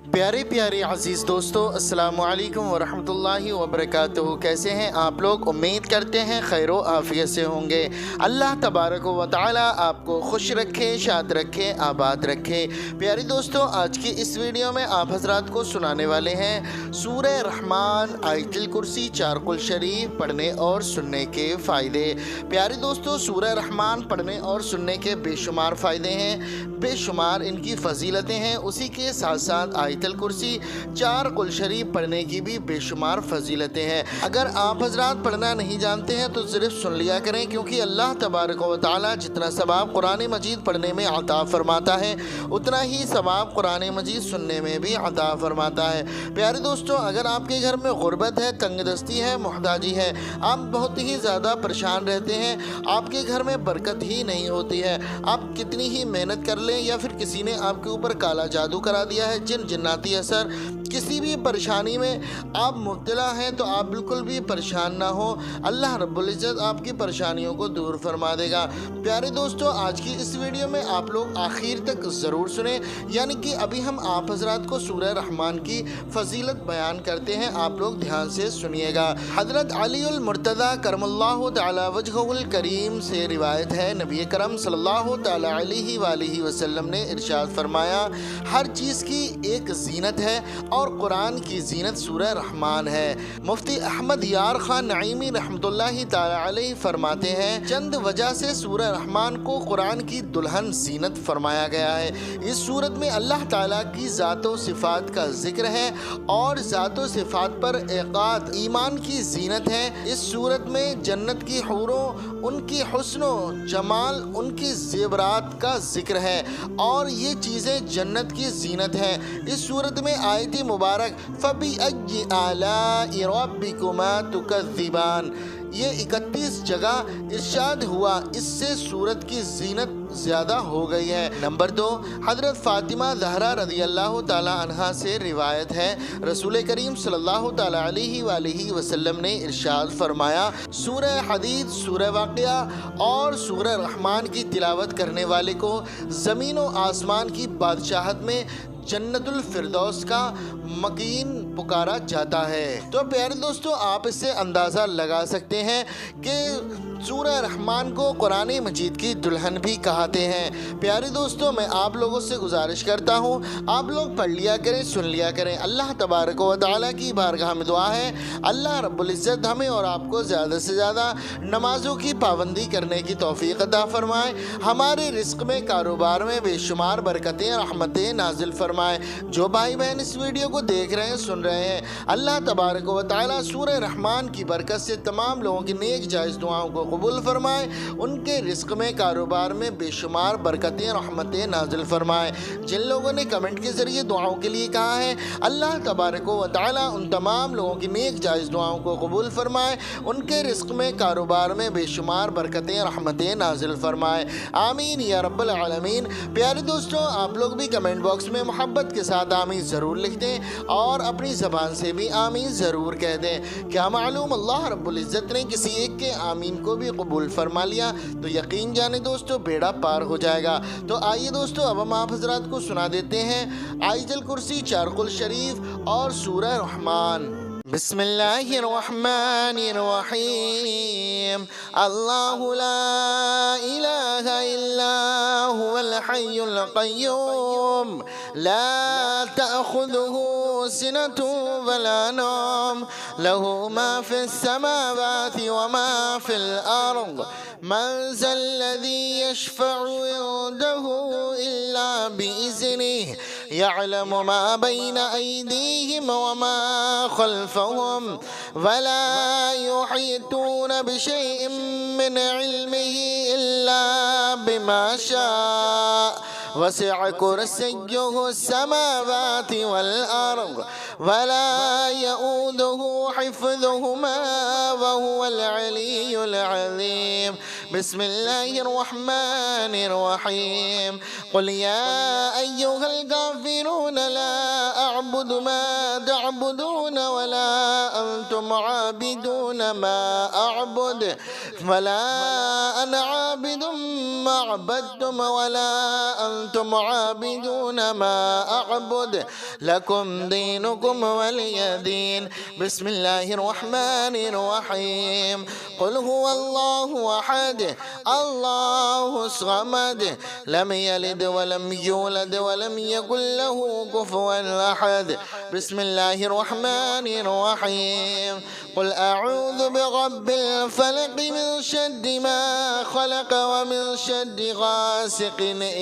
प्यारे प्यारे अजीज़ दोस्तों, अस्सलामु अलैकुम वरहमतुल्लाहि वबरकातुहू। कैसे हैं आप लोग? उम्मीद करते हैं खैर व आफ़ियत से होंगे। अल्लाह तबारक व तआला आपको खुश रखे, शाद रखे, आबाद रखे। प्यारे दोस्तों, आज की इस वीडियो में आप हजरात को सुनाने वाले हैं सूरह रहमान, आयतुल कुर्सी, चार कुल शरीफ पढ़ने और सुनने के फ़ायदे। प्यारे दोस्तों, सूरह रहमान पढ़ने और सुनने के बेशुमार फ़ायदे हैं, बेशुमार इनकी फजीलतें हैं। उसी के साथ साथ आयतुल कुर्सी, चार कुल शरीफ पढ़ने की भी बेशुमार फजीलतें हैं। अगर आप हजरात पढ़ना नहीं जानते हैं तो सिर्फ सुन लिया करें, क्योंकि अल्लाह तबारक व तआला जितना सवाब कुरान मजीद पढ़ने में अता फरमाता है, उतना ही सवाब कुरान मजीद सुनने में भी अता फरमाता है। प्यारे दोस्तों, अगर आपके घर में गुर्बत है, तंगदस्ती है, मुहताजी है, आप बहुत ही ज़्यादा परेशान रहते हैं, आपके घर में बरकत ही नहीं होती है, आप कितनी ही मेहनत कर लें या फिर किसी ने आपके ऊपर काला जादू करा दिया है, जिन्नाती असर, किसी भी परेशानी में आप मुब्तला हैं, तो आप बिल्कुल भी परेशान ना हो। अल्लाह रब्बुल इज़्ज़त आपकी परेशानियों को दूर फरमा देगा। प्यारे दोस्तों, आज की इस वीडियो में आप लोग आखिर तक ज़रूर सुने, यानी कि अभी हम आप हजरात को सूरह रहमान की फजीलत बयान करते हैं, आप लोग ध्यान से सुनिएगा। हज़रत अलीउल मुर्तज़ा करमल्लाहु तआला वजहुल करीम से रिवायत है, नबी करम सल्लल्लाहु तआला अलैहि वालिहि वसल्लम ने इरशाद फरमाया, हर चीज़ की एक जीनत है और कुरान की जीनत सूरह रहमान है। मुफ्ती अहमद यार खान नईमी रहमतुल्लाहि ताला अलैहि फरमाते हैं, चंद वजह से सूरह रहमान को कुरान की दुल्हन जीनत फरमाया गया है। इस सूरत में अल्लाह ताला की ज़ातो सिफ़ात का जिक्र है और ज़ातो सिफ़ात पर एक़ाद ईमान की जीनत है। इस सूरत में जन्नत की हूरों, उनकी हुस्नो जमाल, उनकी ज़ेवरात का जिक्र है और ये चीज़ें जन्नत की जीनत है। इस सूरत में आयत मुबारक फ़बीअय्यि आलाइ रब्बिकुमा तुकज़्ज़िबान, ये 31 जगह इरशाद हुआ, इससे सूरत की जीनत ज़्यादा हो गई है। नंबर 2, हज़रत फ़ातिमा ज़हरा रज़ी अल्लाह ताला अन्हा से रिवायत है, रसूल करीम सल्लल्लाहु ताला अलैहि वसल्लम ने इरशाद फरमाया, सूरह हदीद, सूरह वाक़िया और सूरह रहमान की तिलावत करने वाले को ज़मीन व आसमान की बादशाहत में जन्नतुल फिरदौस का मकीन पुकारा जाता है। तो प्यारे दोस्तों, आप इससे अंदाज़ा लगा सकते हैं कि सूरह रहमान को कुरान मजीद की दुल्हन भी कहते हैं। प्यारे दोस्तों, मैं आप लोगों से गुजारिश करता हूँ, आप लोग पढ़ लिया करें, सुन लिया करें। अल्लाह तबारक व तआला की बारगाह में दुआ है, अल्लाह रब्बुल इज़्ज़त हमें और आपको ज़्यादा से ज़्यादा नमाज़ों की पाबंदी करने की तौफ़ीक़ अता फ़रमाए, हमारे रिस्क में, कारोबार में बेशुमार बरकतें, रहमतें नाज़िल फरमाए। जो भाई बहन इस वीडियो को देख रहे हैं, सुन रहे हैं, अल्लाह तबारक व तआला सूरह रहमान की बरकत से तमाम लोगों की नेक जायज़ दुआओं को कबूल फरमाए, उनके रिस्क में, कारोबार में बेशुमार बरकतें, रहमतें नाज़िल फरमाए। जिन लोगों ने कमेंट के ज़रिए दुआओं के लिए कहा है, अल्लाह तबारक व तआला उन तमाम लोगों की नेक जायज़ दुआओं को कबूल फरमाए, उनके रिस्क में, कारोबार में बेशुमार बरकतें, रहमतें नाज़िल फरमाए। आमीन या रब्बल आलमीन। प्यारे दोस्तों, आप लोग भी कमेंट बॉक्स में मोहब्बत के साथ आमीन ज़रूर लिख दें और अपनी ज़बान से भी आमीन ज़रूर कह दें। क्या मालूम अल्लाह रब्बुल इज़्ज़त ने किसी एक के आमीन को भी कबूल फरमा लिया तो यकीन जाने दोस्तों, बेड़ा पार हो जाएगा। तो आइए दोस्तों, अब हम आप हजरात को सुना देते हैं आयतुल कुर्सी, चार कुल शरीफ और सूरह रहमान। बिस्मिल्लाहिर्रहमानिर्रहीम। अल्लाहु ला इलाहा इल्ला हुवल हय्युल क़य्यूम, ला तअख़ुज़ुहु सिनतुन वला नौम, लहू मा फ़िस समावाति व मा फ़िल अर्ज़, मन ज़ल्लज़ी यशफ़अु इंदहु इल्ला बिइज़्निहि, यअलमु मा बैन अयदीहिम व मा खल्फ़हुम, वला युहीतून बिशैइन मिन इल्मिहि इल्ला बिमा शाअ, वसिअ कुर्सिय्युहु अस्समावाति वल अर्ज़, वला यऊदुहु हिफ़्ज़ुहुमा व हुवल अलिय्युल अज़ीम। बिस्मिल्लाहिर्रहमानिर्रहीम। क़ुल या अय्युहल काफ़िरून ला أعبد ما تعبدون ولا أنتم عابدون ما أعبد ولا أنا عابد ما عبدتم ولا أنتم عابدون ما أعبد لكم دينكم ولي دين. بسم الله الرحمن الرحيم. قل هو الله أحد الله الصمد لم يلد ولم يولد ولم يكن له كفوا أحد. بسم الله الرحمن الرحيم. قل أعوذ برب الفلق من شر ما خلق ومن شر غاسق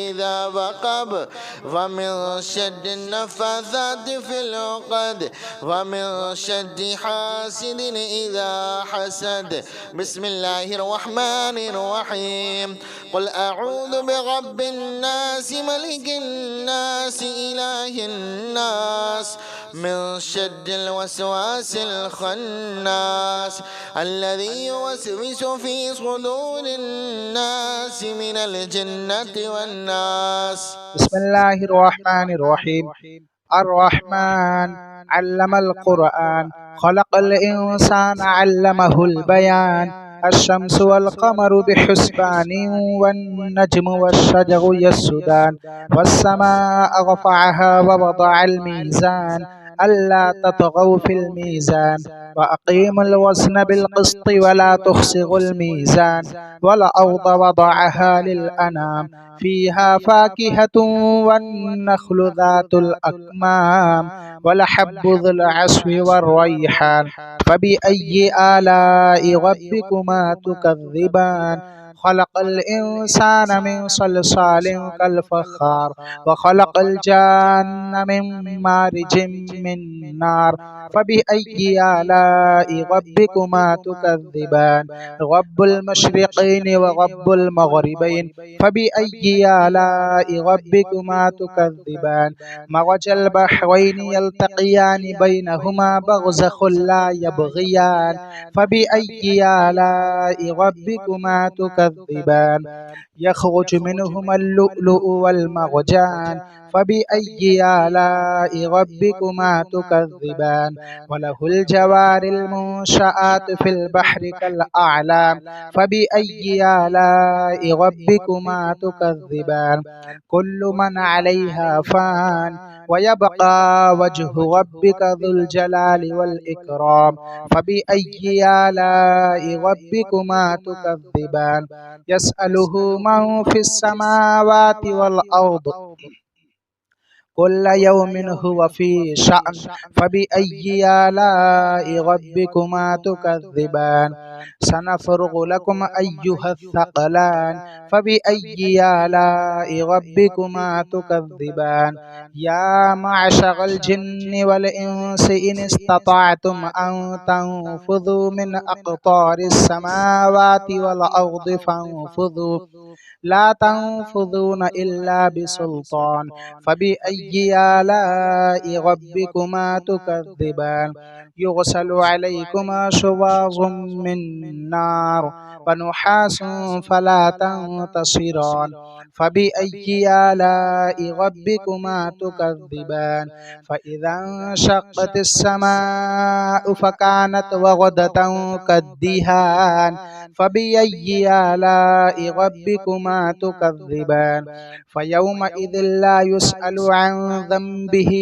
إذا وقب ومن شر النفاثات في العقد ومن شر حاسد إذا حسد. بسم الله الرحمن الرحيم. قل أعوذ برب الناس ملك الناس إله الناس من شر الوسواس الخناس الذي يوسوس في صدور الناس من الجنة والناس. بسم الله الرحمن الرحيم. الرحمن علم القرآن خلق الإنسان علمه البيان. الشمس والقمر بحسبان والنجم والشجر يسجدان والسماء رفعها ووضع الميزان ألا تطغوا في الميزان وأقيموا الوزن بالقسط ولا تخسروا الميزان. والأرض وضعها للأنام فيها فاكهة والنخل ذات الأكمام والحب ذو العصف والريحان فبأي آلاء ربكما تكذبان. خلق الإنسان من صلصال كالفخار وخلق الجان من مارج من نار فبأي آلاء ربكما تكذبان. رب المشرقين ورب المغربين فبأي آلاء ربكما تكذبان. مرج البحرين يلتقيان بينهما برزخ لا يبغيان فبأي آلاء ربكما تكذبان. يخرج منهما اللؤلؤ والمرجان فبأي آلاء ربكما تكذبان. وله الجوار المنشآت في البحر كالأعلام فبأي آلاء ربكما تكذبان. كل من عليها فان ويبقى وجه ربك ذو الجلال والإكرام فبأي آلاء ربكما تكذبان. يسأله من في السماوات والأرض كل يوم هو في شأن فبأي آلاء ربكما تكذبان. سنفرغ لكم أيها الثقلان فبأي آلاء ربكما تكذبان. يا معشر الجن والإنس إن استطعتم أن تنفذوا من أقطار السماوات والأرض فانفذوا لا تنفذون إلا بسلطان فبأي آلاء ربكما تكذبان. يرسل عليكما شواظ من نار ونحاس فلا تنتصران فبأي آلاء ربكما تكذبان. فإذا انشقت السماء فكانت وردة كالدهان فبأي آلاء ربكما تكذبان. فيومئذ لا يسأل عن ذنبه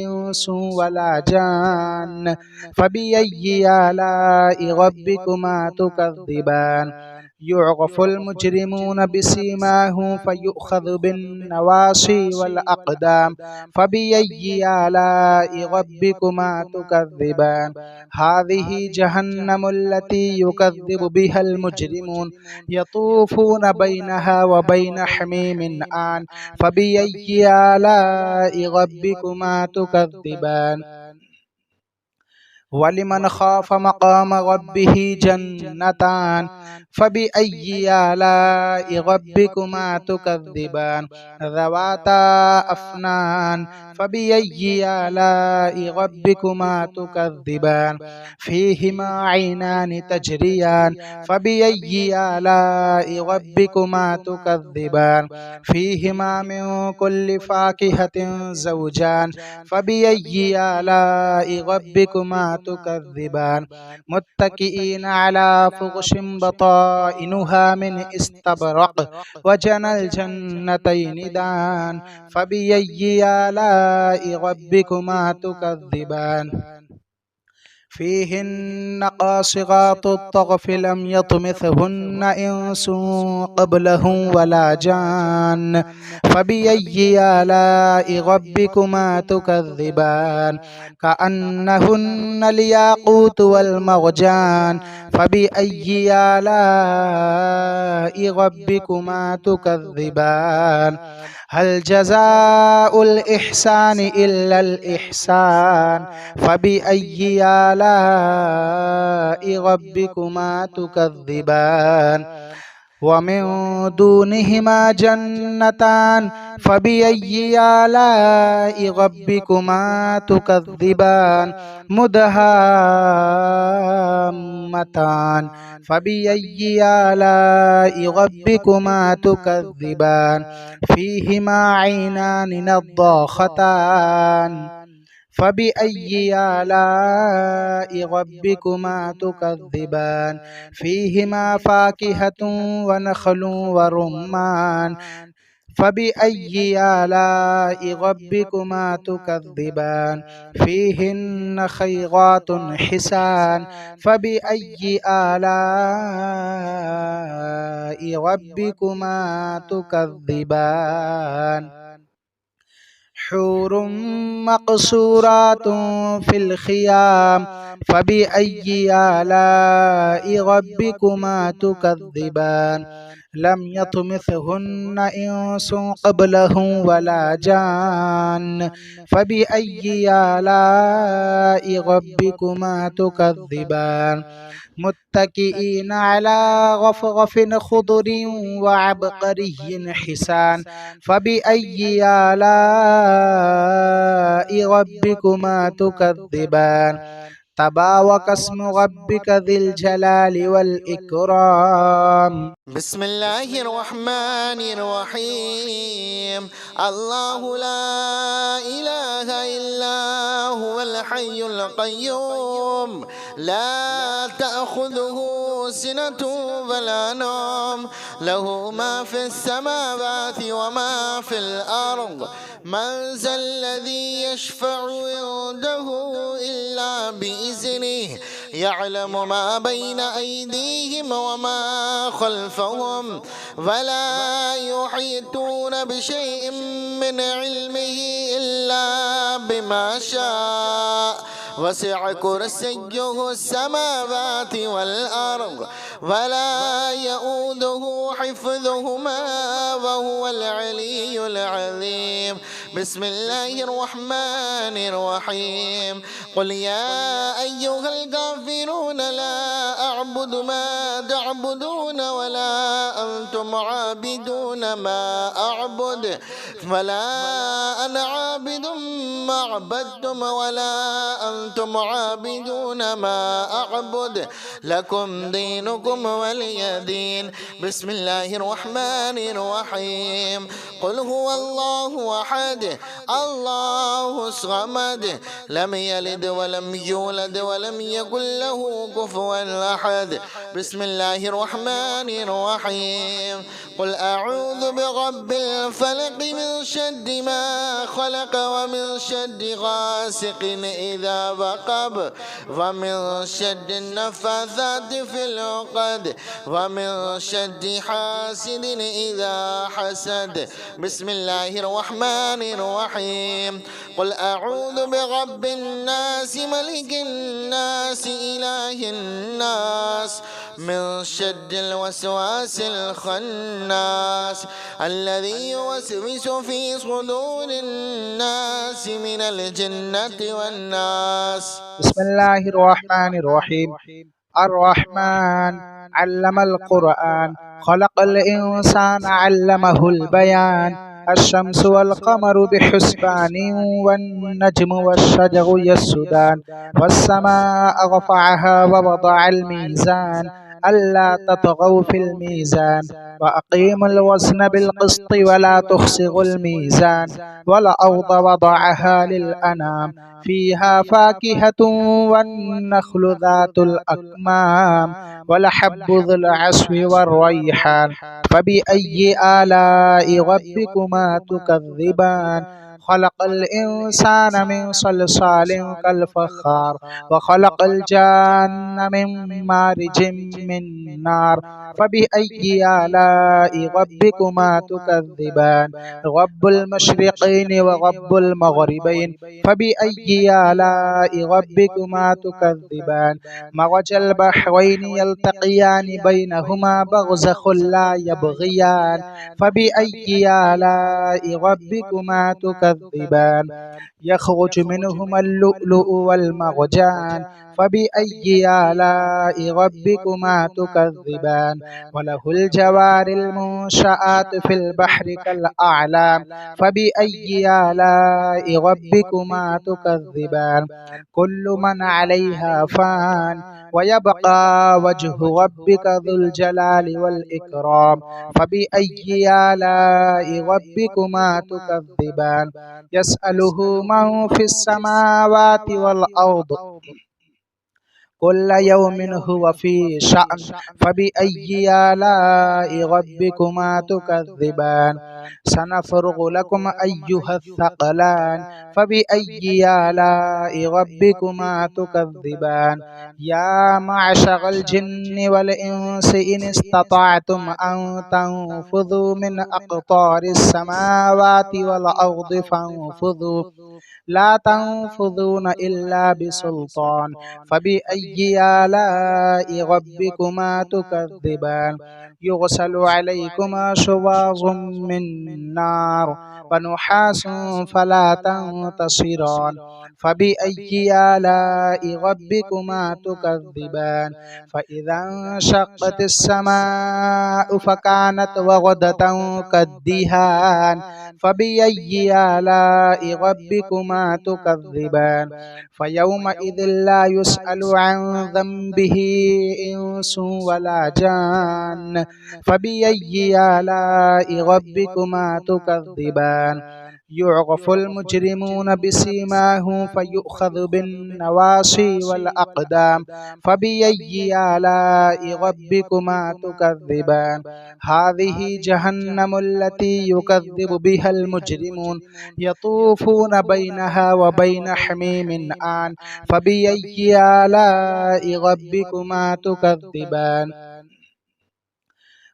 إنس ولا جان فبأي آلاء ربكما تكذبان. يعرف المجرمون بسيماهم فيؤخذ بالنواصي والأقدام فبأي آلاء ربكما تكذبان. هذه جهنم التي يكذب بها المجرمون يطوفون بينها وبين حميم آن فبأي آلاء ربكما تكذبان. ولمن خاف مقام ربه جنتان فبأي آلاء ربكما تكذبان ذواتا أفنان فبأي آلاء ربكما تكذبان فيهما عينان تجريان فبأي آلاء ربكما تكذبان فيهما من كل فاكهة زوجان فبأي آلاء ربكما تكذبان متكئين على فرش بطائنها من استبرق وجنى الجنتين دان فبأي آلاء ربكما تكذبان فيهن قاصرات الطرف لم يطمثهن إنس قبلهم ولا جان فبأي آلاء ربكما تكذبان كأنهن الياقوت والمرجان فبأي آلاء ربكما تكذبان هل جزاء الإحسان إلا الإحسان فبأي آلاء ربكما تكذبان ومن دونهما جنتان فبأي آلاء ربكما تكذبان مدهامتان فبأي آلاء ربكما تكذبان فيهما عينان نضاختان فبأي آلاء ربكما تكذبان فيهما فاكهة ونخل ورمان فبأي آلاء ربكما تكذبان فيهن خيرات حسان فبأي آلاء ربكما تكذبان حور مقصورات في الخيام فبأي آلاء ربكما تكذبان لم يطمثهن إنس قبلهم ولا جان فبأي آلاء ربكما تكذبان متكئين على رفرف خضر وعبقري حسان فبأي آلاء ربكما تكذبان تبارك اسم ربك ذي الجلال والإكرام بسم الله الرحمن الرحيم الله لا إله إلا هو الحي القيوم لا تأخذه سنة ولا نوم له ما في السماوات وما في الأرض من ذا الذي يشفع عنده إلا بإذنه يعلم ما بين أيديهم وما خلفهم ولا يحيطون بشيء من علمه إلا بما شاء وسع كرسيه السماوات والأرض ولا يؤوده حفظهما وهو العلي العظيم بسم الله الرحمن الرحيم قل يا أيها الكافرون لا أعبد ما تعبدون ولا أنتم عابدون ما أعبد ولا أنا عابد ما عبدتم ولا أنتم عابدون ما أعبد لكم دينكم ولي دين بسم الله الرحمن الرحيم قل هو الله أحد الله الصمد لم يلد ولم يولد ولم يكن له كفوا أحد بسم الله الرحمن الرحيم قل أعوذ برب الفلق من شر ما خلق ومن شر غاسق إذا وقب ومن شر النفاثات في العقد ومن شر حاسد إذا حسد بسم الله الرحمن الرحيم قل أعوذ برب الناس ملك الناس إله الناس من شر الوسواس الخناس الذي يوسوس في صدور الناس من الجنة والناس. بسم الله الرحمن الرحيم. الرحمن علم القرآن، خلق الإنسان علمه البيان. الشمس والقمر بحسبان، والنجم والشجر يسجدان. والسماء رفعها ووضع الميزان، ألا تطغوا في الميزان، وأقيموا الوزن بالقسط ولا تخسروا الميزان. والأرض وضعها للأنام، فيها فاكهة والنخل ذات الأكمام، والحب ذو العصف والريحان. فبأي آلاء ربكما تكذبان؟ خلق الإنسان من صلصال كالفخار، وخلق الجان من مارج من نار. فبأي آلاء ربكما تكذبان؟ رب المشرقين ورب المغربين. فبأي آلاء ربكما تكذبان؟ مرج البحرين يلتقيان، بينهما برزخ لا يبغيان. فبأي آلاء ربكما تكذبان؟ يخرج منهما اللؤلؤ والمرجان. فبأي آلاء ربكما تكذبان؟ وله الجوار المنشآت في البحر كالأعلام. فبأي آلاء ربكما تكذبان؟ كل من عليها فان، ويبقى وجه ربك ذو الجلال والإكرام. فبأي آلاء ربكما تكذبان؟ يسأله من في السماوات والأرض، كل يوم هو في شأن. فبأي آلاء ربكما تكذبان؟ سنفرغ لكم أيها الثقلان. فبأي آلاء ربكما تكذبان؟ يا معشر الجن والإنس إن استطعتم أن تنفذوا من أقطار السماوات والأرض فانفذوا، لا تنفذون إلا بسلطان. فبأي آلاء ربكما تكذبان؟ يرسل عليكما شواظ من نار، ونحاس فلا تنتصران. فبأي آلاء ربكما تكذبان؟ فإذا انشقت السماء فكانت وردة كالدهان. فبأي آلاء ربكما تكذبان؟ فيومئذ لا يسأل عن ذنبه إنس ولا جان. فبأي آلاء ربكما تكذبان؟ يعرف المجرمون بسيماهم فيؤخذ بالنواصي والأقدام. فبأي آلاء ربكما تكذبان؟ هذه جهنم التي يكذب بها المجرمون، يطوفون بينها وبين حميم آن. فبأي آلاء ربكما تكذبان؟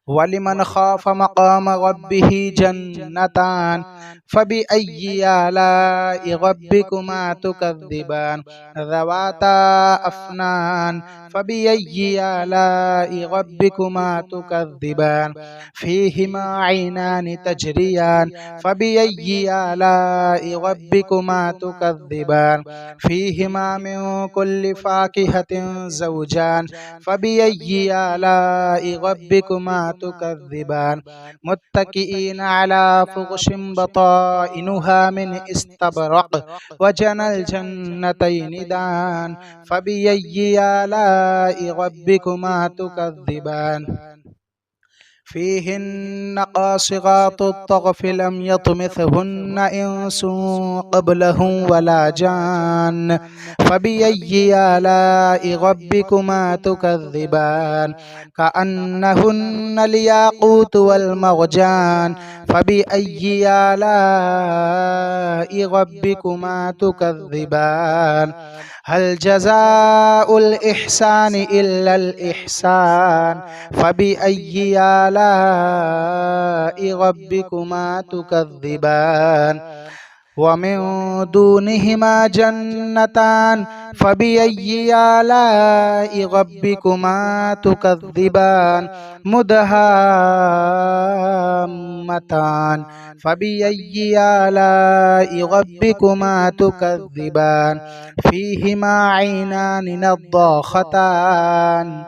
ولمن خاف مقام ربه جنتان. فبأي آلاء ربكما تكذبان؟ ذواتا أفنان. فبأي آلاء ربكما تكذبان؟ فيهما عينان تجريان. فبأي آلاء ربكما تكذبان؟ فيهما من كل فاكهة زوجان. فبأي آلاء ربكما تكذبان؟ متكئين على فرش بطائنها من استبرق، وجنى الجنتين دان. فبأي آلاء ربكما تكذبان؟ فيهن قاصرات الطرف لم يطمثهن إنس قبلهم ولا جان. فبأي آلاء ربكما تكذبان؟ كأنهن الياقوت والمرجان. فبأي آلاء ربكما تكذبان؟ هل جزاء الإحسان إلا الإحسان؟ فبأي آلاء ربكما تكذبان؟ ومن دونهما جنتان فبأي آلاء ربكما تكذبان مدهامتان فبأي آلاء ربكما تكذبان فيهما عينان نضاختان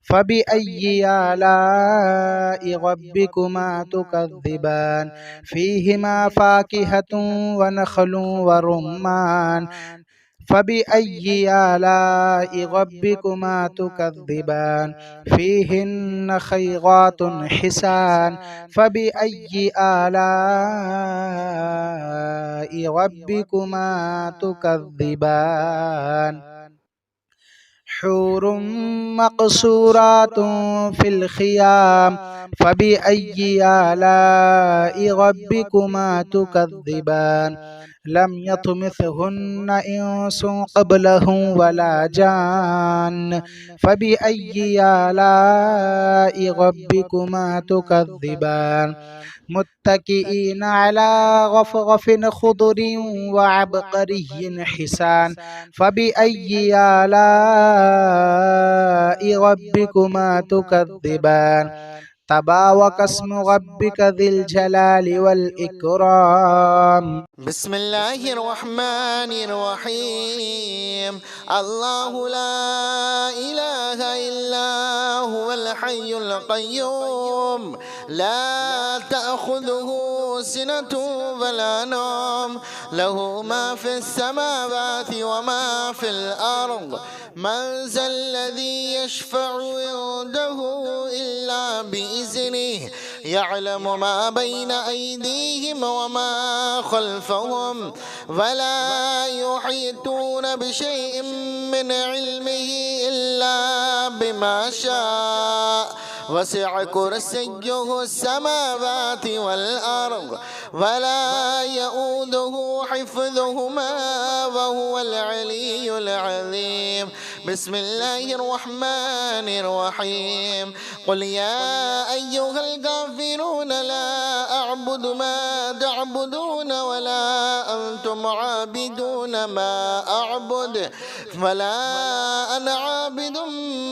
فبأي آلاء ربكما تكذبان فيهما فاكهة ونخل ورمان فبأي آلاء ربكما تكذبان فيهن خيرات حسان فبأي آلاء ربكما تكذبان حور مقصورات في الخيام فبأي آلاء ربكما تكذبان لم يطمثهن إنس قبلهم ولا جان فبأي آلاء ربكما تكذبان متكئين على رفرف خضر وعبقري حسان فبأي آلاء ربكما تكذبان تبارك اسم ربك ذي الجلال والإكرام بسم الله الرحمن الرحيم الله لا إله إلا هو الحي القيوم لا تأخذه سنة ولا نوم له ما في السماوات وما في الأرض من ذا الذي يشفع عنده إلا بإذنه يعلم ما بين أيديهم وما خلفهم ولا يحيطون بشيء من علمه إلا بما شاء وسع كرسيه السماوات والأرض ولا يؤوده حفظهما وهو العلي العظيم بسم الله الرحمن الرحيم قل يا أيها الكافرون لا أعبد ما تعبدون ولا أنتم عابدون ما أعبد ولا أنا عابد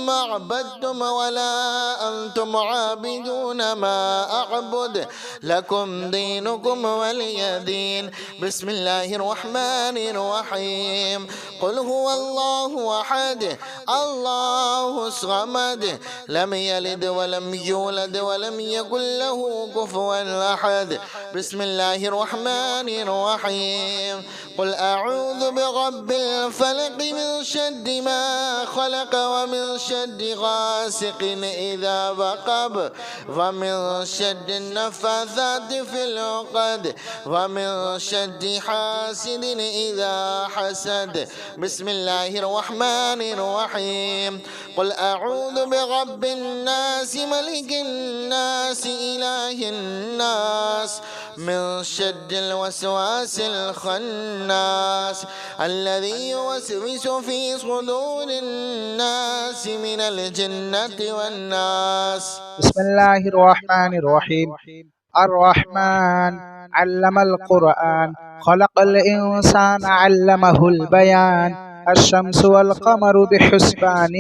ما عبدتم ولا أنتم عابدون ما أعبد لكم دينكم ولي دين بسم الله الرحمن الرحيم قل هو الله أحد الله الصمد لم يلد ولم يولد ولم يكن له كفوا أحد بسم الله الرحمن الرحيم قل أعوذ برب الفلق من شر ما خلق ومن شر غاسق إذا وقب ومن شر النفاثات في العقد ومن شر حاسد إذا حسد بسم الله الرحمن الرحيم قل أعوذ برب الناس ملك الناس إله الناس من شر الوسواس الخناس الذي يوسوس في صدور الناس من الجنة والناس بسم الله الرحمن الرحيم الرحمن علم القرآن خلق الإنسان علمه البيان الشمس والقمر بحسبان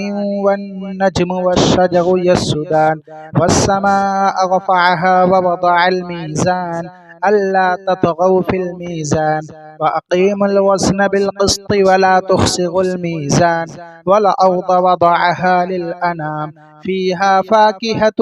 والنجم والشجر يسجدان والسماء رفعها ووضع الميزان ألا تطغوا في الميزان وأقيموا الوزن بالقسط ولا تخسروا الميزان والأرض وضعها للأنام فيها فاكهة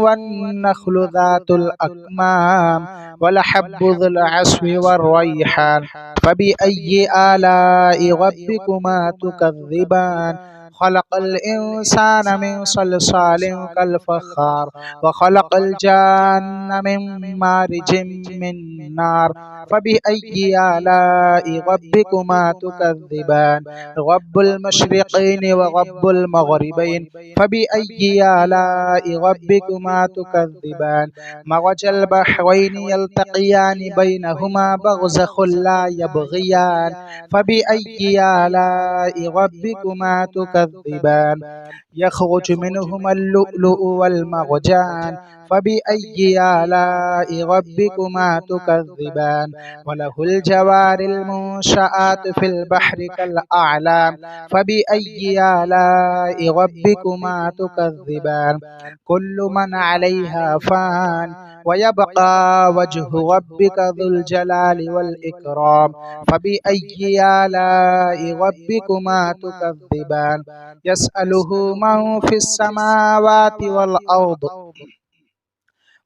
والنخل ذات الأكمام والحب ذو العصف والريحان فبأي آلاء ربكما تكذبان خلق الإنسان من صلصال كالفخار وخلق الجان من مارج من نار فبأي آلاء ربكما تكذبان رب المشرقين ورب المغربين فبأي آلاء ربكما تكذبان مرج البحرين يلتقيان بينهما برزخ لا يبغيان فبأي آلاء ربكما تكذبان تكذبان يخرج منهما اللؤلؤ والمرجان فبأي آلاء ربكما تكذبان وله الجوار المنشآت في البحر كالأعلام فبأي آلاء ربكما تكذبان كل من عليها فان ويبقى وجه ربك ذو الجلال والإكرام فبأي آلاء ربكما تكذبان يسأله من في السماوات والأرض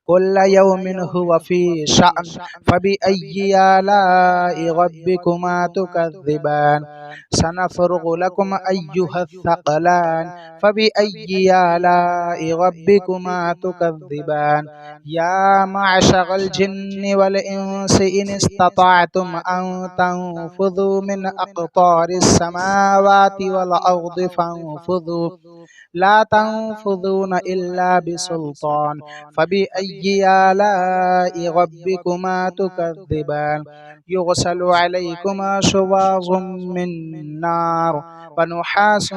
كل يوم هو في شأن فبأي آلاء ربكما تكذبان سنفرغ لكم أيها الثقلان فبأي آلاء ربكما تكذبان يا معشر الجن والإنس إن استطعتم أن تنفذوا من أقطار السماوات والأرض فانفذوا لا تنفذون إلا بسلطان فبأي آلاء ربكما تكذبان يرسل عليكما شواظ من نار ونحاس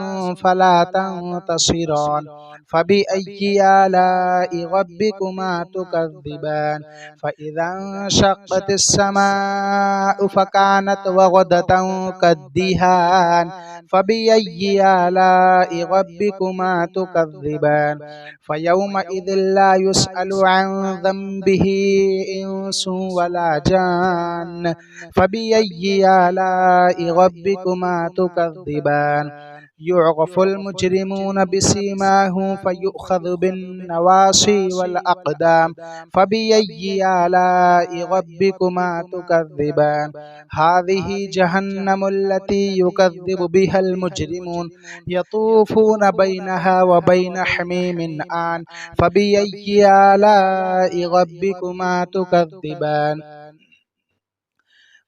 فلا تنتصران فبأي آلاء ربكما تكذبان فإذا انشقت السماء فكانت وردة كالدهان فبأي آلاء ربكما تكذبان فيومئذ لا يسأل عن ذنبه إنس ولا جان فبأي آلاء ربكما تكذبان يعرف المجرمون بسيماهم فيؤخذ بالنواصي والأقدام فبأي آلاء ربكما تكذبان هذه جهنم التي يكذب بها المجرمون يطوفون بينها وبين حميم آن فبأي آلاء ربكما تكذبان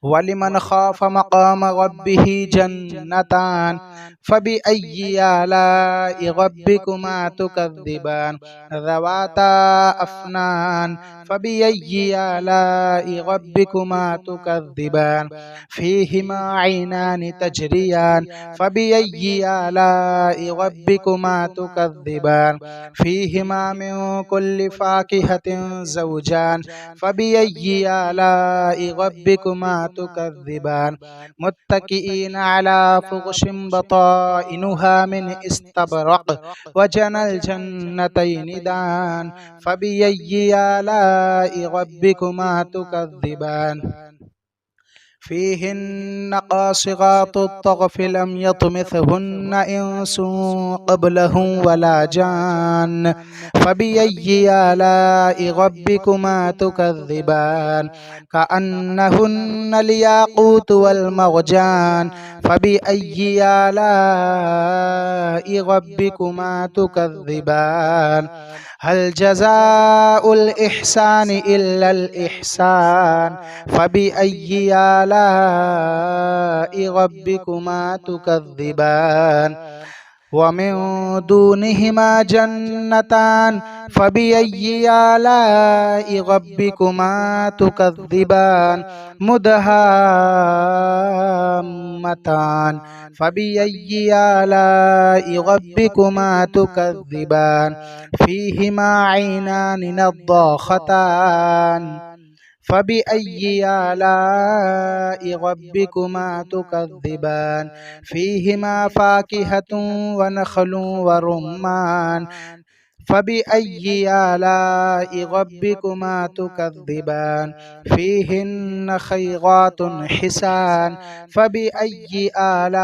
ولمن خاف مقام ربه جنتان فبأي آلاء ربكما تكذبان ذواتا أفنان فبأي آلاء ربكما تكذبان فيهما عينان تجريان فبأي آلاء ربكما تكذبان فيهما من كل فاكهة زوجان فبأي آلاء ربكما تكذبان متكئين على فرش بطائنها من استبرق وجنى الجنتين دان فبأي آلاء ربكما تكذبان فيهن قاصرات الطرف لم يطمثهن إنس قبلهم ولا جان فبأي آلاء ربكما تكذبان كأنهن الياقوت والمرجان فبأي آلاء ربكما تكذبان هل جزاء الإحسان إلا الإحسان فبأي آلاء ربكما تكذبان ومن دونهما جنتان فبأي آلاء ربكما تكذبان مدهامتان فبأي آلاء ربكما تكذبان فيهما عينان نضاختان فبأي آلاء ربكما تكذبان فيهما فاكهة ونخل ورمان فبأي آلاء ربكما تكذبان فيهن خيرات حسان فبأي آلاء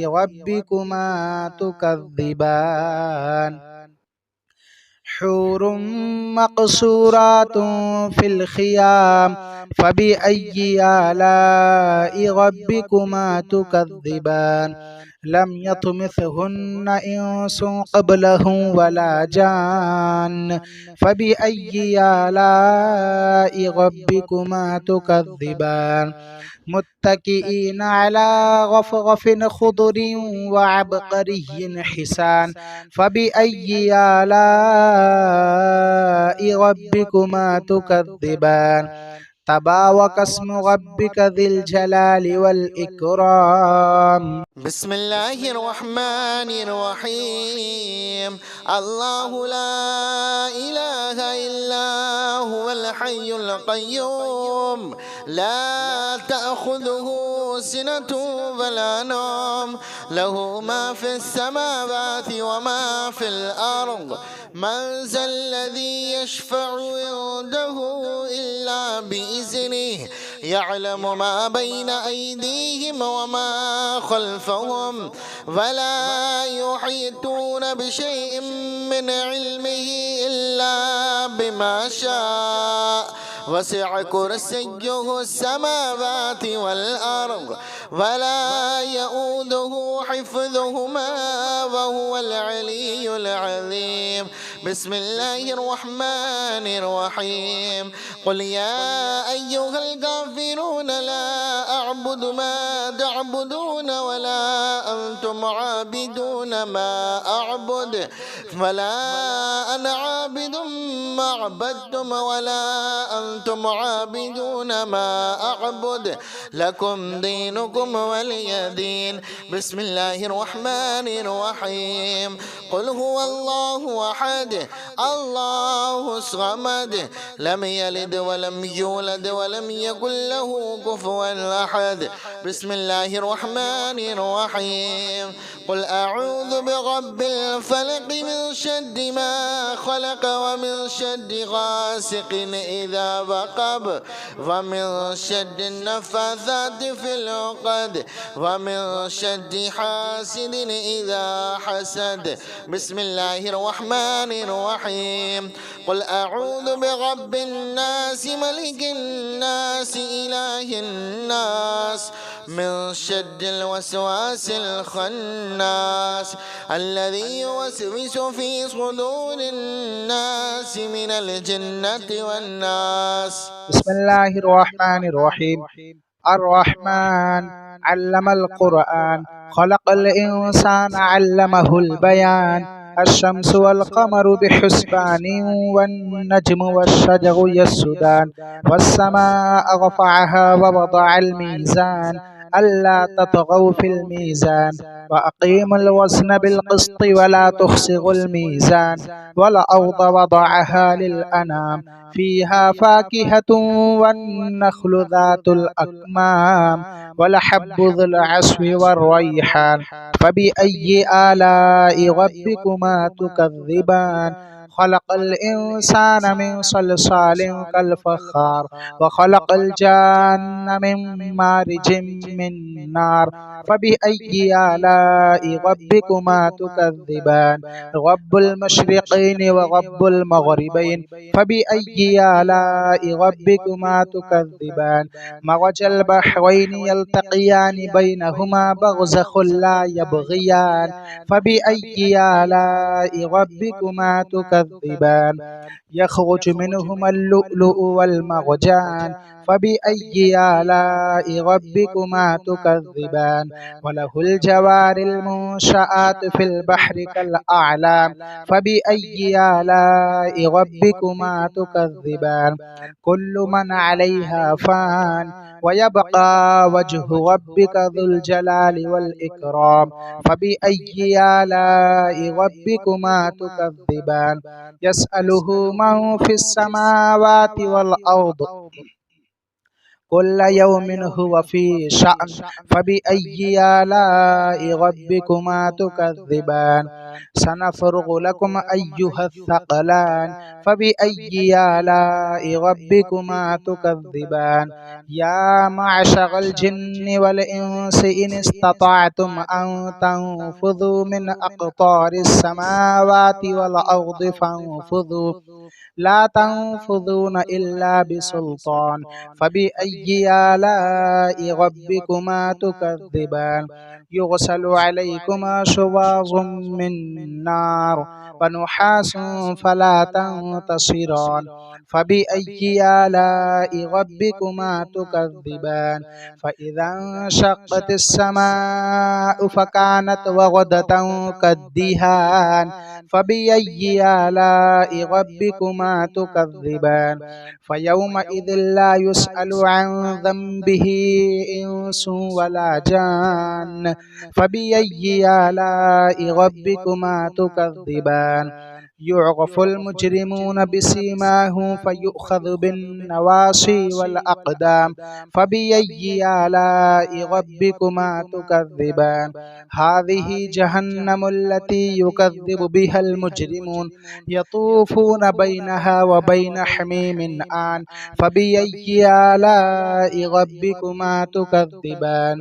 ربكما تكذبان حور مقصورات في الخيام فبأي آلاء ربكما تكذبان لم يطمثهن إنس قبلهم ولا جان فبأي آلاء ربكما تكذبان متكئين على رفرف خضر وعبقري حسان فبأي آلاء ربكما تكذبان تبارك اسم ربك ذي الجلال والإكرام. بسم الله الرحمن الرحيم. الله لا إله إلا هو الحي القيوم لا تأخذه سنة ولا نوم له ما في السماوات وما في الأرض من ذا الذي يشفع عنده إلا بإذنه يعلم ما بين أيديهم وما خلفهم ولا يحيطون بشيء من علمه إلا بما شاء وسع كرسيه السماوات والأرض ولا يؤوده حفظهما وهو العلي العظيم. بسم الله الرحمن الرحيم. قل يا أيها الكافرون لا أعبد ما تعبدون ولا أنتم عابدون ما أعبد ولا أنا عابد ما عبدتم ولا أنتم عابدون ما أعبد لكم دينكم ولي دين. بسم الله الرحمن الرحيم. قل هو الله أحد الله الصمد لم يلد ولم يولد ولم يكن له كفوا أحد. بسم الله الرحمن الرحيم. قل أعوذ برب الفلق من شر ما خلق ومن شر غاسق إذا وقب ومن شر النفاثات في العقد ومن شر حاسد إذا حسد. بسم الله الرحمن الرحيم. قل أعوذ برب الناس ملك الناس إله الناس من شر الوسواس الخناس الذي يوسوس في صدور الناس من الجنة والناس. بسم الله الرحمن الرحيم. الرحمن علم القرآن خلق الإنسان علمه البيان الشمس والقمر بحسبان والنجم والشجر يسجدان والسماء رفعها ووضع الميزان ألا تطغوا في الميزان وأقيموا الوزن بالقسط ولا تخسروا الميزان والأرض وضعها للأنام فيها فاكهة والنخل ذات الأكمام والحب ذو العصف والريحان فبأي آلاء ربكما تكذبان. خلق الإنسان من صلصال كالفخار وخلق الجان من مارج من نار فبأي آلاء ربكما تكذبان. رب المشرقين ورب المغربين فبأي آلاء ربكما تكذبان. مرج البحرين يلتقيان بينهما برزخ لا يبغيان فبأي آلاء ربكما تكذبان. يخرج منهما اللؤلؤ والمرجان فبأي آلاء ربكما تكذبان. وله الجوار المنشآت في البحر كالأعلام فبأي آلاء ربكما تكذبان. كل من عليها فان ويبقى وجه ربك ذو الجلال والإكرام فبأي آلاء ربكما تكذبان. يسأله من في السماوات والأرض كل يوم هو في شأن فبأي آلاء ربكما تكذبان. سنفرغ لكم أيها الثقلان فبأي آلاء ربكما تكذبان. يا معشر الجن والإنس إن استطعتم أن تنفذوا من أقطار السماوات والأرض فانفذوا لا تنفذون إلا بسلطان فبأي آلاء ربكما تكذبان. يرسل عليكما شواظ من نار ونحاس فلا تنتصران فبأي آلاء ربكما تكذبان فإذا انشقت السماء فكانت وردة كالدهان فبأي آلاء ربكما تكذبان فيومئذ لا يسأل عن ذنبه إنس ولا جان فبأي آلاء ربكما تكذبان يعرف المجرمون بسيماهم فيؤخذ بالنواصي والأقدام فبأي آلاء ربكما تكذبان هذه جهنم التي يكذب بها المجرمون يطوفون بينها وبين حميم آن فبأي آلاء ربكما تكذبان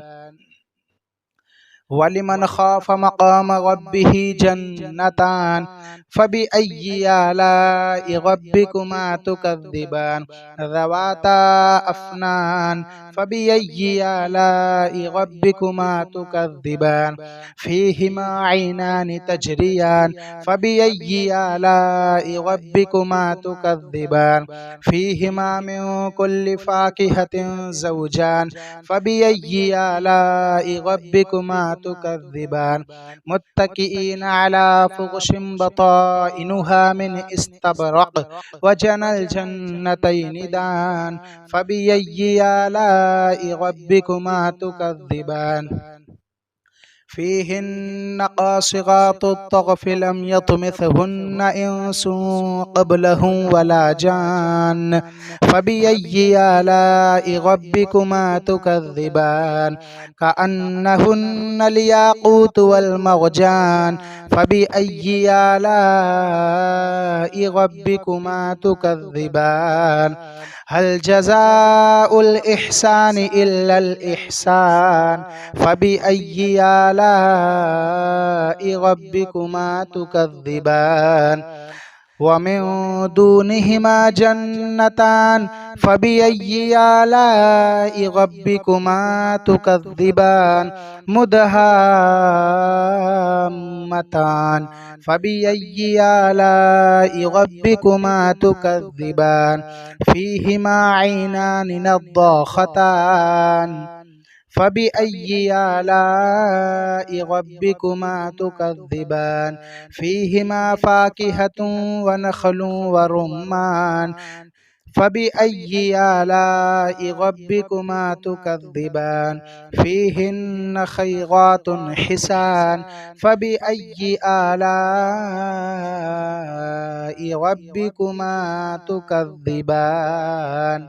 ولمن خاف مقام ربه جنتان فبأي آلاء ربكما تكذبان ذواتا أفنان فبأي آلاء ربكما تكذبان فيهما عينان تجريان فبأي آلاء ربكما تكذبان فيهما من كل فاكهة زوجان فبأي آلاء ربكما تكذبان متكئين على فرش بطائنها من استبرق وجنى الجنتين دان فبأي آلاء ربكما تكذبان فيهن قاصرات الطرف لم يطمثهن إنس قبلهم ولا جان فبأي آلاء ربكما تكذبان كأنهن الياقوت والمرجان فبأي آلاء ربكما تكذبان هل جزاء الإحسان إلا الإحسان فبأي آلاء ربكما تكذبان ومن دونهما جنتان فبأي آلاء ربكما تكذبان مدهامتان فبأي آلاء ربكما تكذبان فيهما عينان نضاختان فبأي آلاء ربكما تكذبان فيهما فاكهة ونخل ورمان فبأي آلاء ربكما تكذبان فيهن خيرات حسان فبأي آلاء ربكما تكذبان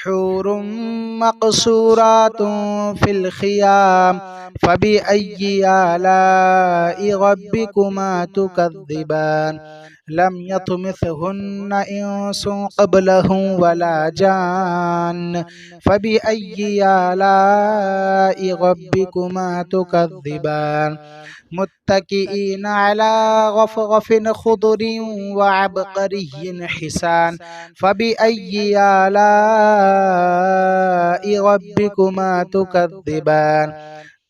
حور مقصورات في الخيام فبأي آلاء ربكما تكذبان لم يطمثهن إنس قبلهم ولا جان فبأي آلاء ربكما تكذبان متكئين على رفرف خضر وعبقري حسان فبأي آلاء ربكما تكذبان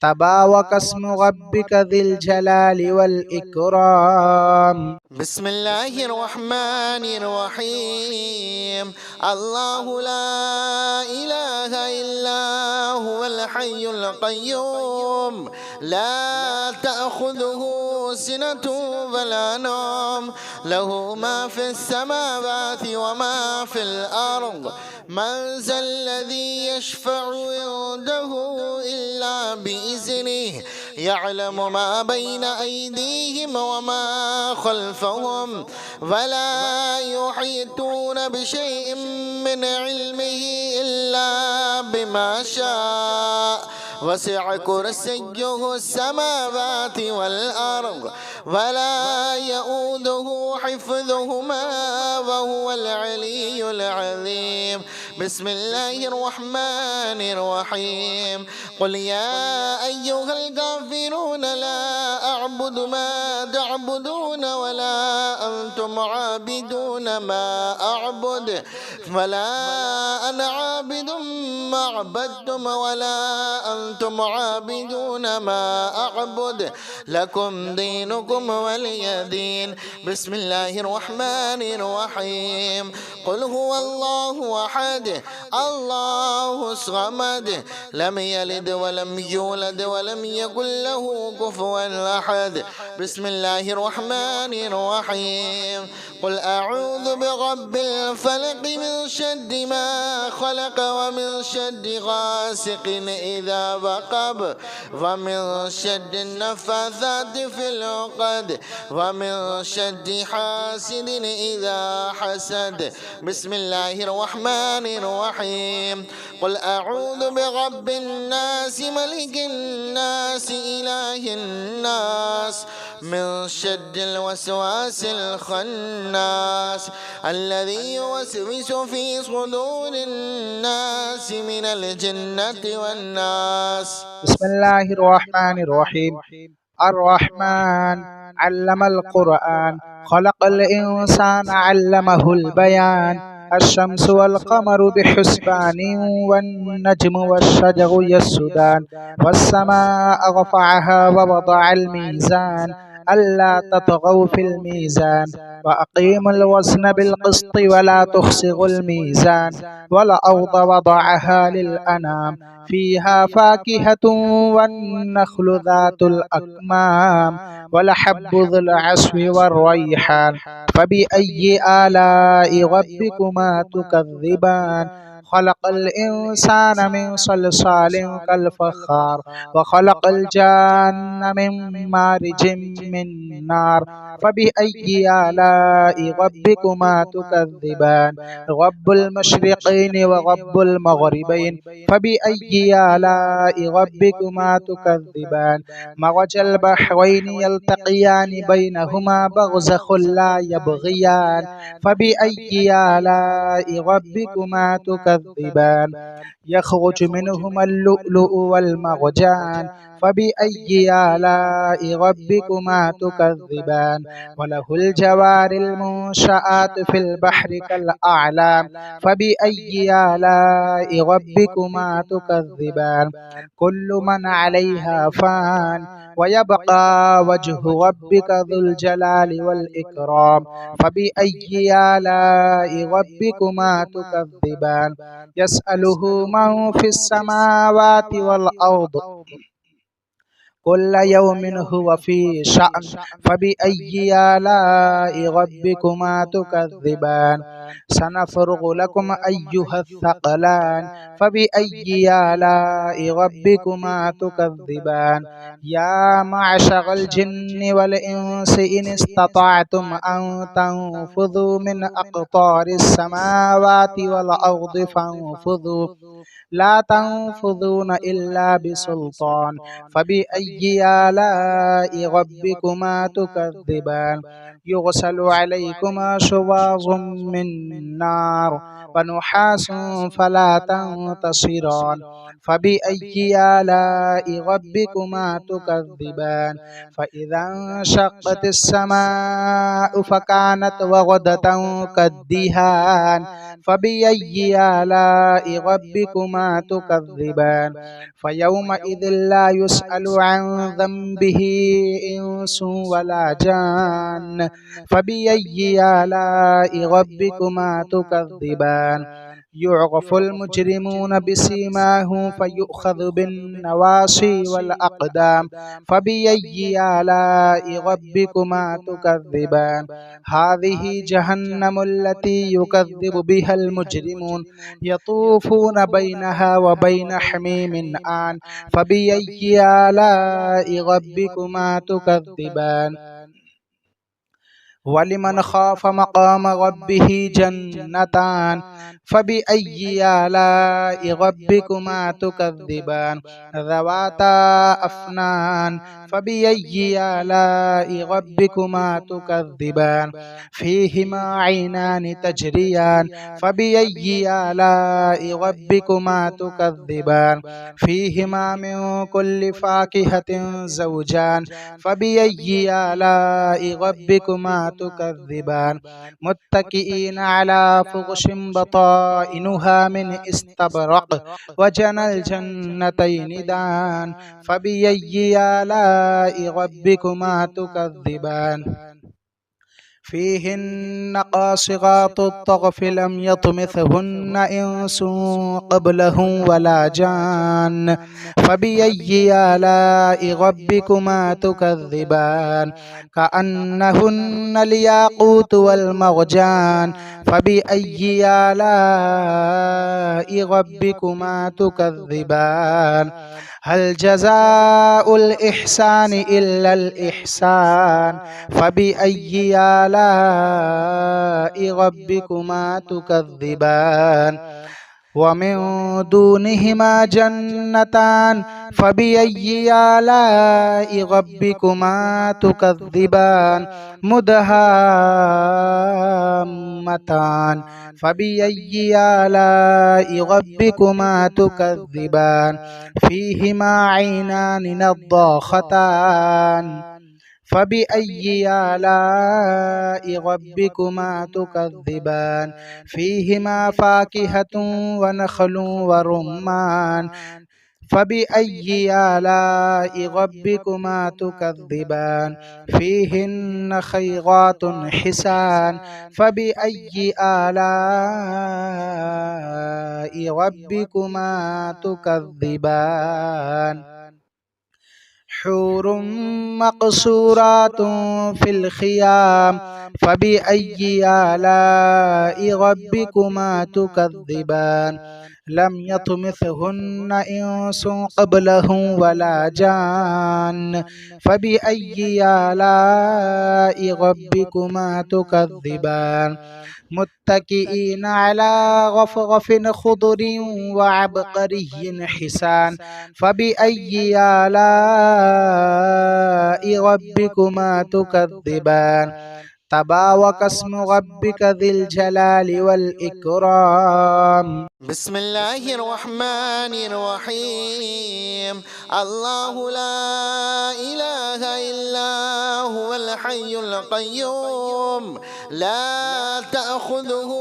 تبارك اسم ربك ذي الجلال والإكرام بسم الله الرحمن الرحيم الله لا إله إلا هو الحي القيوم لا تأخذه سنة ولا نوم له ما في السماوات وما في الأرض من ذا الذي يشفع عنده إلا بإذنه يعلم ما بين أيديهم وما خلفهم ولا يحيطون بشيء من علمه إلا بما شاء وسع كرسيه السماوات والأرض ولا يؤوده حفظهما وهو العلي العظيم بسم الله الرحمن الرحيم قل يا أيها الكافرون لا أعبد ما تعبدون ولا أنتم عابدون ما أعبد ولا أنا عابد ما عبدتم ولا أنتم عابدون ما أعبد لكم دينكم ولي دين بسم الله الرحمن الرحيم قل هو الله أحد الله الصمد لم يلد ولم يولد ولم يكن له كفوا أحد بسم الله الرحمن الرحيم قل أعوذ برب الفلق من شر ما خلق ومن شر غاسق إذا وقب ومن شر النفاثات في العقد ومن شر حاسد إذا حسد بسم الله الرحمن الرحيم قل أعوذ برب الناس ملك الناس إله الناس من شر الوسواس الخناس الذي يوسوس في صدور الناس من الجنة والناس بسم الله الرحمن الرحيم الرحمن علم القرآن خلق الإنسان علمه البيان الشمس والقمر بحسبان والنجم والشجر يسجدان والسماء رفعها ووضع الميزان ألا تطغوا في الميزان وأقيموا الوزن بالقسط ولا تخسروا الميزان والأرض وضعها للأنام فيها فاكهة والنخل ذات الأكمام والحب ذو العصف والريحان فبأي آلاء ربكما تكذبان خلق الإنسان من صلصال كالفخار وخلق الجان من مارج من نار فبأي آلاء ربكما تكذبان رب المشرقين ورب المغربين فبأي آلاء ربكما تكذبان مرج البحرين يلتقيان بينهما برزخ لا يبغيان فبأي آلاء ربكما تكذبان يخرج منهما اللؤلؤ والمرجان فبأي آلاء ربكما تكذبان وله الجوار المنشآت في البحر كالأعلام فبأي آلاء ربكما تكذبان كل من عليها فان ويبقى وجه ربك ذو الجلال والإكرام فبأي آلاء ربكما تكذبان يسأله من في السماوات والأرض كل يوم هو في شأن فبأي آلاء ربكما تكذبان سنفرغ لكم أيها الثقلان فبأي آلاء ربكما تكذبان يا معشر الجن والإنس إن استطعتم أن تنفذوا من أقطار السماوات والأرض فانفذوا لا تنفذون إلا بسلطان فبأي آلاء ربكما تكذبان يرسل عليكما شواظ من نار ونحاس فلا تنتصران فبأي آلاء ربكما تكذبان فإذا انشقت السماء فكانت وردة كالدهان فبأي آلاء ربكما تكذبان فيومئذ لا يسأل عن ذنبه إنس ولا جان فبأي آلاء ربكما تكذبان يعرف المجرمون بسيماهم فيؤخذ بالنواصي والأقدام فبأي آلاء ربكما تكذبان هذه جهنم التي يكذب بها المجرمون يطوفون بينها وبين حميم آن فبأي آلاء ربكما تكذبان ولمن خاف مقام ربه جنتان فبأي آلاء ربكما تكذبان ذواتا أفنان فبأي آلاء ربكما تكذبان فيهما عينان تجريان فبأي آلاء ربكما تكذبان فيهما من كل فاكهة زوجان فبأي آلاء ربكما تكذبان متكئين على فرش بطائنها من استبرق وجنى الجنتين دان فبأي آلاء ربكما تكذبان فيهن قاصرات الطرف لم يطمثهن إنس قبلهم ولا جان فبأي آلاء ربكما تكذبان كأنهن الياقوت والمرجان فبأي آلاء ربكما تكذبان هل جزاء الإحسان إلا الإحسان فبأي آلاء ربكما تكذبان ومن دونهما جنتان فبأي آلاء ربكما تكذبان مدهامتان فبأي آلاء ربكما تكذبان فيهما عينان نضاختان فبأي آلاء ربكما تكذبان فيهما فاكهة ونخل ورمان فبأي آلاء ربكما تكذبان فيهن خيرات حسان فبأي آلاء ربكما تكذبان حور مقصورات في الخيام فبأي آلاء ربكما تكذبان لم يطمثهن إنس قبلهم ولا جان فبأي آلاء ربكما تكذبان متكئين على رفرف خضر وعبقري حسان فبأي آلاء ربكما تكذبان تبارك اسم ربك ذي الجلال والإكرام بسم الله الرحمن الرحيم الله لا إله إلا هو الحي القيوم لا تأخذه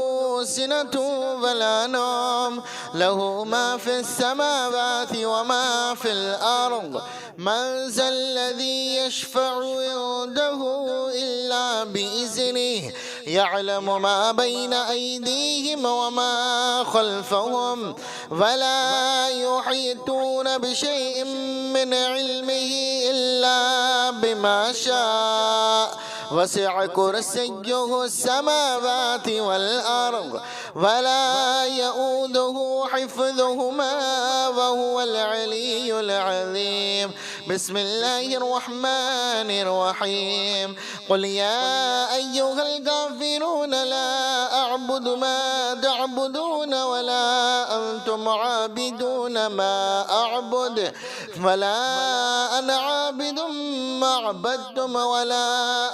سنة ولا نوم له ما في السماوات وما في الأرض من ذا الذي يشفع عنده إلا بإذنه يعلم ما بين أيديهم وما خلفهم ولا يحيطون بشيء من علمه إلا بما شاء وسع كرسيه السماوات والأرض ولا يؤوده حفظهما وهو العلي العظيم بسم الله الرحمن الرحيم قل يا أيها الكافرون لا أعبد ما تعبدون ولا أنتم عابدون ما أعبد ولا أنا عابد ما عبدتم ولا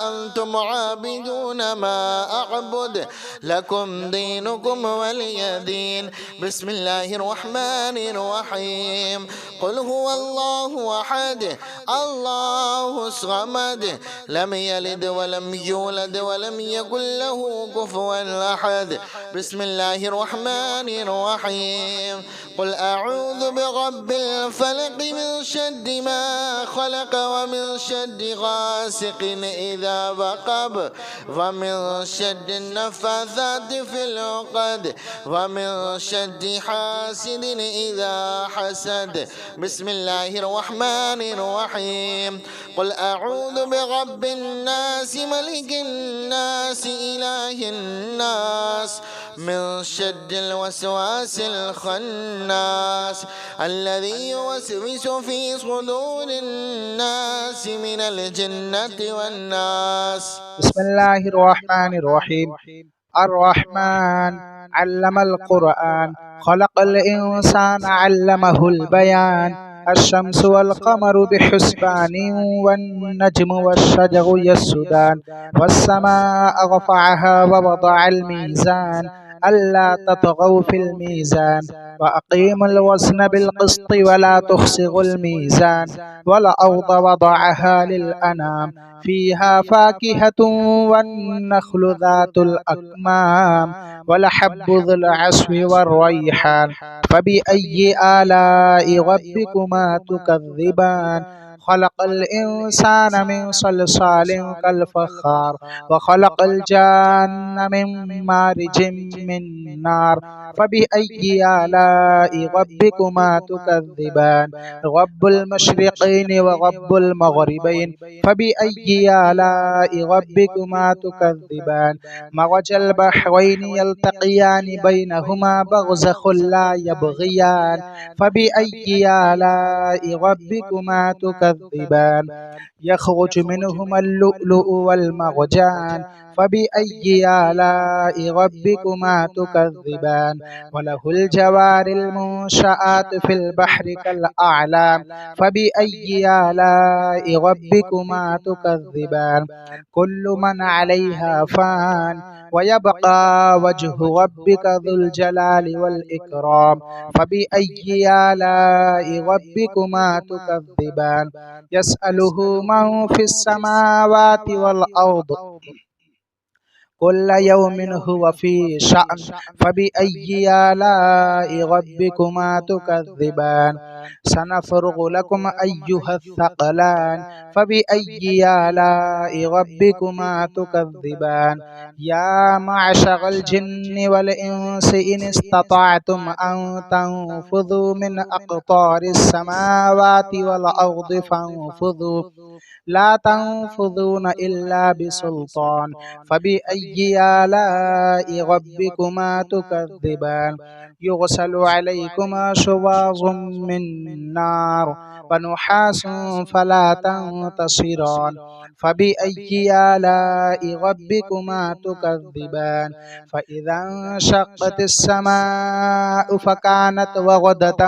أنتم عابدون ما أعبد لكم دينكم ولي دين بسم الله الرحمن الرحيم قل هو الله أحد الله الصمد لم يلد ولم يولد ولم يكن له كفوا أحد بسم الله الرحمن الرحيم قل أعوذ برب الفلق من شر ما خلق ومن شر غاسق إذا وقب ومن شر النفاثات في العقد ومن شر حاسد إذا حسد بسم الله الرحمن الرحيم قل أعوذ برب الناس ملك الناس إله الناس من شر الوسواس الخناس الذي يوسوس في صدور الناس من الجنة والناس. بسم الله الرحمن الرحيم. الرحمن علم القرآن، خلق الإنسان علمه البيان. الشمس والقمر بحسبان، والنجم والشجر يسجدان. والسماء رفعها ووضع الميزان، ألا تطغوا في الميزان، وأقيموا الوزن بالقسط ولا تخسروا الميزان. والأرض وضعها للأنام، فيها فاكهة والنخل ذات الأكمام، والحب ذو العصف والريحان. فبأي آلاء ربكما تكذبان؟ خلق الإنسان من صلصال كالفخار، وخلق الجان من مارج من نار. فبأي آلاء ربكما تكذبان؟ رب المشرقين ورب المغربين، فبأي آلاء ربكما تكذبان؟ مرج البحرين يلتقيان، بينهما برزخ لا يبغيان. فبأي آلاء ربكما تكذبان؟ يخرج منهما اللؤلؤ والمرجان. فبأي آلاء ربكما تكذبان؟ وله الجوار المنشآت في البحر كالأعلام. فبأي آلاء ربكما تكذبان؟ كل من عليها فان، ويبقى وجه ربك ذو الجلال والإكرام. فبأي آلاء ربكما تكذبان؟ يسأله من في السماوات والأرض، كل يوم هو في شأن. فبأي آلاء ربكما تكذبان؟ سنفرغ لكم أيها الثقلان. فبأي آلاء ربكما تكذبان؟ يا معشر الجن والإنس إن استطعتم أن تنفذوا من أقطار السماوات والأرض فانفذوا، لا تنفذون إلا بسلطان. فبأي آلاء ربكما تكذبان؟ يرسل عليكما شواظ من نار، ونحاس فلا تنتصران. فبأي آلاء ربكما تكذبان؟ فإذا انشقت السماء فكانت وردة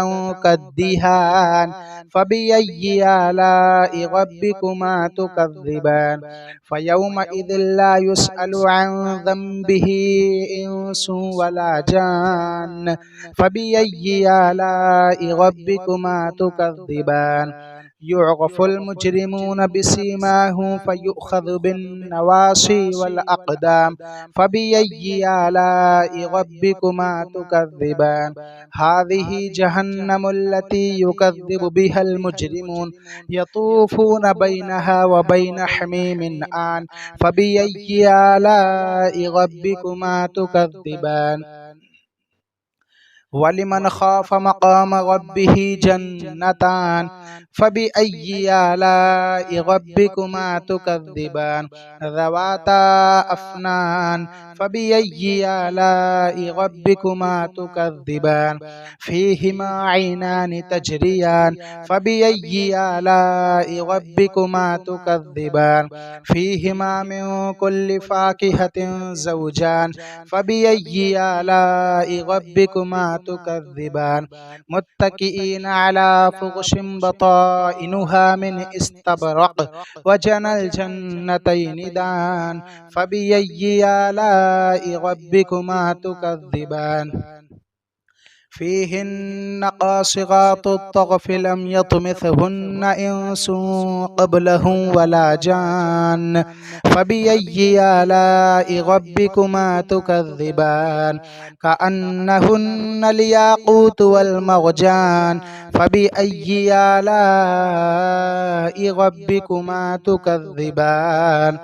كالدهان. فبأي آلاء ربكما تكذبان؟ فيومئذ لا يسأل عن ذنبه إنس ولا جان. فبأي آلاء ربكما تكذبان؟ يعرف المجرمون بسيماهم فيؤخذ بالنواصي والأقدام. فبأي آلاء ربكما تكذبان؟ هذه جهنم التي يكذب بها المجرمون، يطوفون بينها وبين حميم آن. فبأي آلاء ربكما تكذبان؟ ولمن خاف مقام ربه جنتان. فبأي آلاء ربكما تكذبان؟ ذواتا أفنان. فبأي آلاء ربكما تكذبان؟ فيهما عينان تجريان. فبأي آلاء ربكما تكذبان؟ فيهما من كل فاكهة زوجان. فبأي آلاء ربكما تكذبان؟ متكئين على فرش بطائنها من استبرق، وجنى الجنتين دان. فبأي آلاء ربكما تكذبان؟ فيهن قاصرات الطرف لم يطمثهن إنس قبلهم ولا جان. فبأي آلاء ربكما تكذبان؟ كأنهن الياقوت والمرجان. فبأي آلاء ربكما تكذبان؟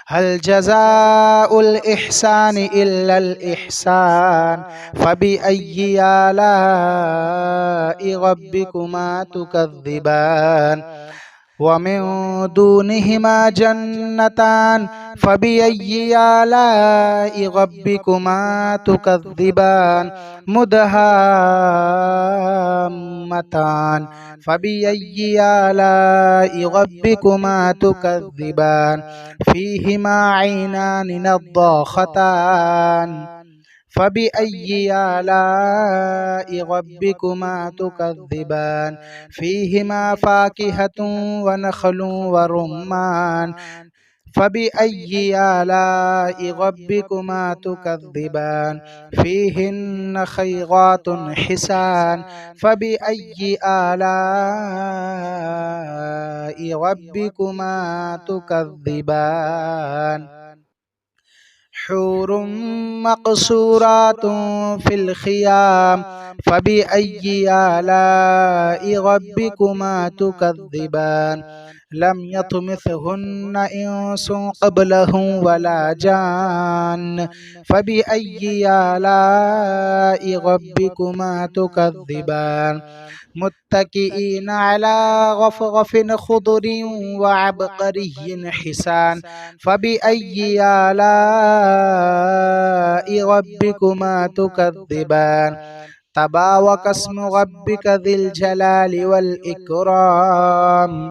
هل جزاء الإحسان إلا الإحسان؟ فبأي آلاء ربكما تكذبان؟ ومن دونهما جنتان فبأي آلاء ربكما تكذبان مدهامتان فبأي آلاء ربكما تكذبان فيهما عينان نضاختان فبأي آلاء ربكما تكذبان فيهما فاكهة ونخل ورمان فبأي آلاء ربكما تكذبان فيهن خيرات حسان فبأي آلاء ربكما تكذبان حور مقصورات في الخيام فبأي آلاء ربكما تكذبان لم يطمثهن إنس قبلهم ولا جان فبأي آلاء ربكما تكذبان متكئين على رفرف خضر وعبقري حسان فبأي آلاء ربكما تكذبان تبارك اسم ربك ذي الجلال والإكرام